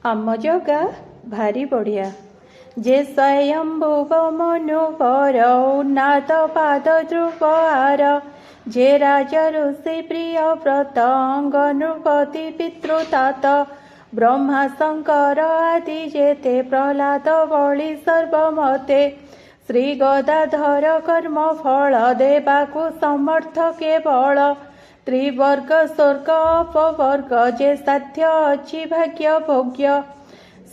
आम जगा भारी बढ़िया जे स्वयंभुव मनुवर उन्नाथ पाद ध्रुवार जे राजा ऋषि प्रिय व्रत अंग नृपति पितृतात ब्रह्मा शंकर आदि जेते प्रह्लाद बळी सर्वमते श्री गदाधर कर्म फल देवाकु समर्थ केवल त्रिवर्ग स्वर्ग अपवर्ग जे साध्य अच्छी भाग्य भोग्य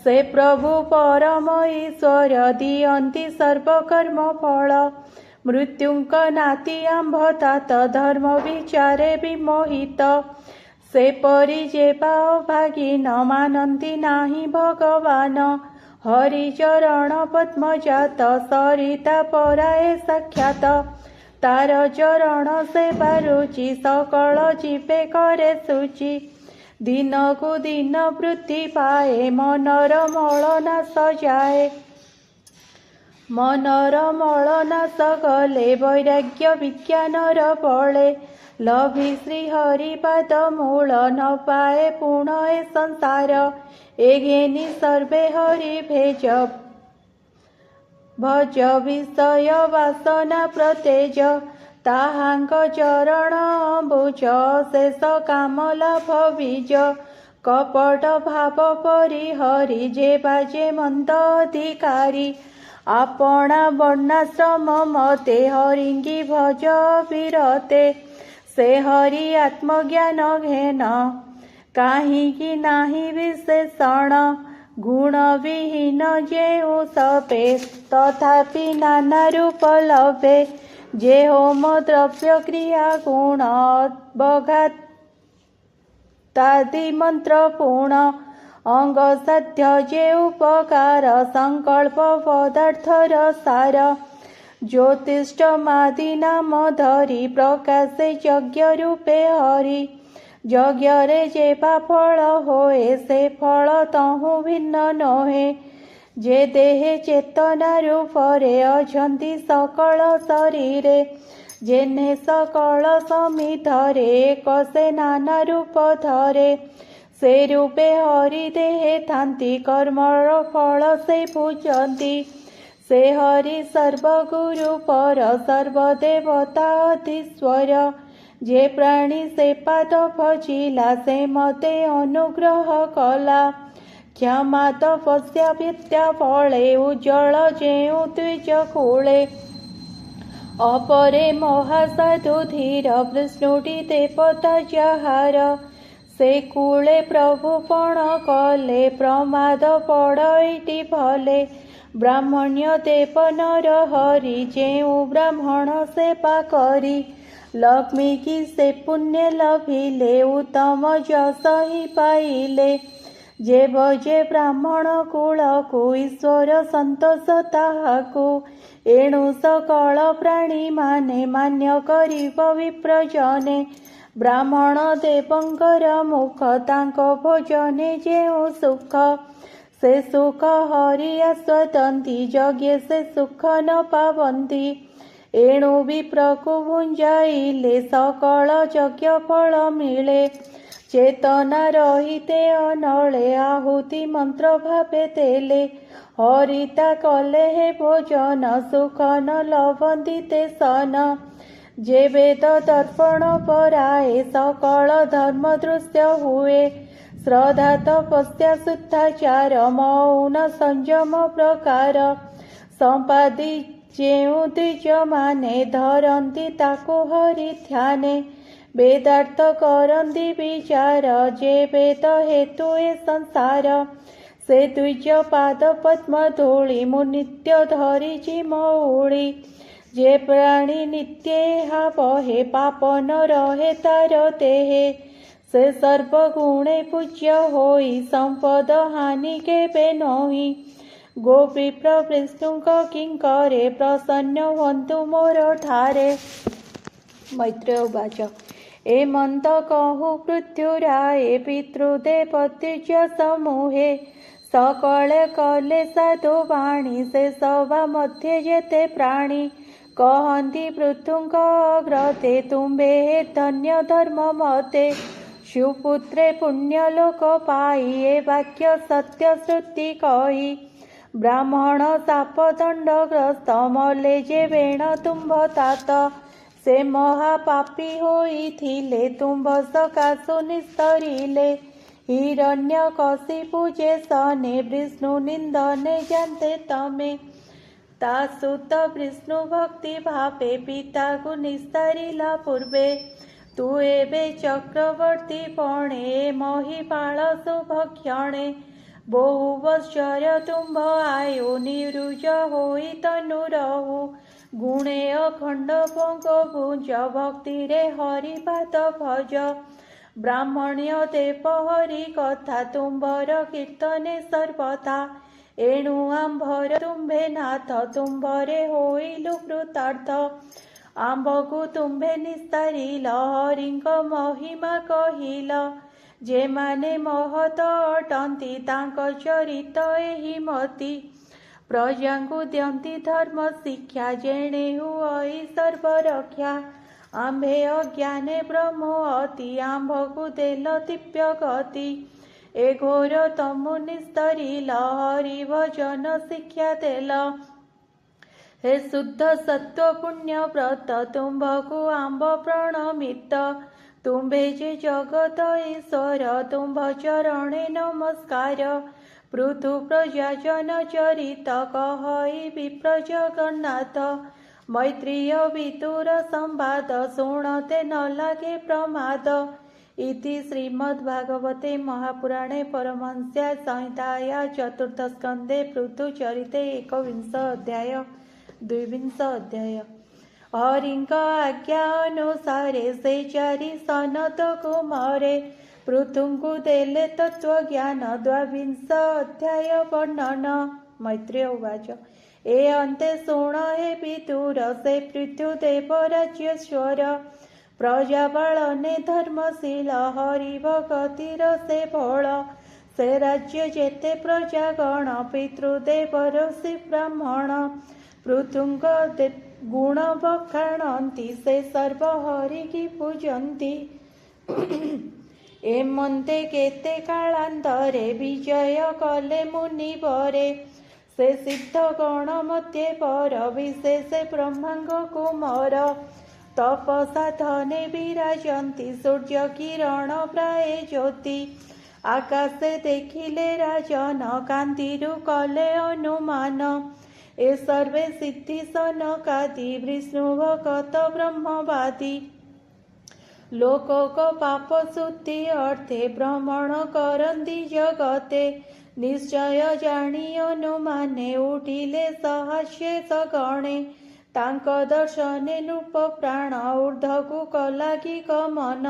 से प्रभु परम ईश्वर दियंती सर्वकर्म फल मृत्युंक नाती आंभ तात धर्म विचारे विमोहित से परि जे भागी न मानती नाही भगवान हरिचरण पद्मजात सरिता पराए साक्षात तार चरण सेवा रुचि सकल जीवे करे सूचि दिन को दिन वृद्धि पाए मनर मल नाश जाए मनर मल नाश गले वैराग्य विज्ञानर बले लभि श्री हरिपाद मूल न पाए पुण्य ए संसार एघेनी सर्वे हरि भेज भज विषय वासना प्रतेज ताहांक चरण अम्बुज शेष काम लाभ बीज कपट भाव परिहरि जे बाजे मंद अधिकारी आपणा वर्णाश्रम मते हरिंगी भज विरते से हरि आत्मज्ञान घेन काहींकी नाही विशेषण गुण विहीन जेउ सपे तथापि नाना रूप लभे जे होम द्रव्य क्रिया गुण बघातादि मंत्र पूर्ण अंग साध्य जे उपकार संकल्प पदार्थर सार ज्योतिष्ठमादि नाम धरी प्रकाशे यज्ञ रूपे हरि यज्ञ रे जे फल होए से फल तहु भिन्न नहे जे देहे चेतना रूपरे अछंती सकल शरीरे जेने सकल समिधरे एक से नाना रूप धरे से रूपे हरि देहे थांती कर्मर फल से पूजंती से हरि सर्वगुरु पर सर्वदेवता अधीश्वर जे प्राणी से पाद भजिला से मते अनुग्रह कला क्षमा तपस्या विद्या फले उज्जवल जेउ द्विज कूले अपरे महासाधु धीर विष्णुटी देवता जहार से कूले प्रभु पण कले प्रमाद पड़ईटी भले ब्राह्मण्य देव नर हरि जेउ ब्राह्मण सेवा करी लक्ष्मी की से पुण्य लभिले उत्तम जस ही पाइले जे भजे ब्राह्मण कूल को ईश्वर संतोष ताहाकु एणु सकल प्राणी माने मान्य करिब विप्रजने ब्राह्मण देवंकर मुख तांको भोजने जेउ सुख से सुख हरि आस्वादंती यज्ञ से सुख न पावंती एणु विप्रकु भुंजाइले सकल यज्ञ फल मिले चेतना रहिते अनले आहुति मंत्र भावे देले हरिता कले हे भोजन सुख न लभंती ते सन जे वेद दर्पण पराए सकल धर्म दृश्य हुए श्रद्धा तपस्या शुद्धाचार मौन संयम प्रकार संपादी जेउ द्विज माने धरंती ताको हरि ध्याने वेदार्थ करंती विचार जे वेद हेतु ए संसार से द्विज पाद पद्म धूली मुनित्य धरी मौली जे प्राणी नित्य बहे पाप न रहे तार देहे से सर्वगुणे पूज्य होई संपद हानि केबे नहि गोविप्र विष्णुक किंकरे प्रसन्न हुंतु मोर ठारे मैत्रेय उवाच एमंत कहु पृथ्वीराये पितृदेवतेज समूहे सकले कले साधु वाणी से सभा मध्य जेते प्राणी कहती पृथुंक अग्रते तुम्बे धन्य धर्म मते सुपुत्रे पुण्यलोक पाई ए वाक्य सत्य श्रुति कही ब्राह्मण साप दंडग्रस्त मले जे बेण तुम्भ तात से महापापी होइथिले तुम्भ सकाशु निस्तरिले हिरण्य कशिपु जे सने विष्णु निंदने जानते तमे ता सुत विष्णु भक्ति भावे पिता को निस्तरिला पूर्वे तू एबे चक्रवर्ती पणे महिपाल शुभक्षणे बहु वर्षर तुम्भ आयु निरुज होई तनु रहु गुणे अखंड पंक भुज भक्ति रे हरिपाद भज ब्राह्मण्य देव हरि कथा तुम्भर कीर्तने सर्वथा एणु आंभर तुम्भे नाथ तुम्भरे होइलु कृतार्थ आंबकु तुम्भे निस्तारिल हरिंक महिमा कहिल जे माने महत अटंती तांक चरित एहि मति प्रजांकु द्यंती धर्म शिक्षा जेणे हुई सर्वरक्षा आंभे अज्ञाने ब्रह्म अति आंभकु देल दिव्य गति ए घोर तमु निस्तरिल हरि भजन शिक्षा देल हे शुद्ध सत्व पुण्य व्रत तुम्भकु आंब प्रणमित तुम्भे जे जगत ईश्वर तुम्भ चरणे नमस्कार पृथु प्रजा जन चरित कहई विप्र जगन्नाथ मैत्रीय विदुर संवाद शुणते न लागे प्रमाद इति श्रीमद्भागवते महापुराणे परमहंस्या संहिताया चतुर्थ स्कंदे पृथु चरिते एकविंश अध्याय द्विविंश अध्याय हरिंक आज्ञा अनुसारे से चारि सनत कुमारे पृथुंकु देले तत्व ज्ञान द्वाविंश अध्याय वर्णन मैत्रेय उवाच ए अन्ते शुण हे विदुर से पृथुदेव राज्येश्वर प्रजापालने धर्मशील हरि भगतिर से फल से राज्य जेते प्रजागण पितृदेव ऋषि ब्राह्मण पृथुंक गुण बखाणती से सर्व हरि की पूजंती एमंते केते कालांतरे विजय कले मुनिवरे से सिद्ध गण मध्ये पर विशेष ब्रह्मांग कुमार तपसा धने विराजंती सूर्य किरण प्राय ज्योति आकाशे देखिले राजन कांतिरु कले अनुमान ए सर्वे सिद्धि सनकादि विष्णु भगत ब्रह्मवादी लोको को पाप शुद्धि अर्थे भ्रमण करंदी जगते निश्चय जानी अनुमाने उठिले सहस्ये सगणे तांक दर्शने नृप प्राण ऊर्ध्वकु कलागी गमन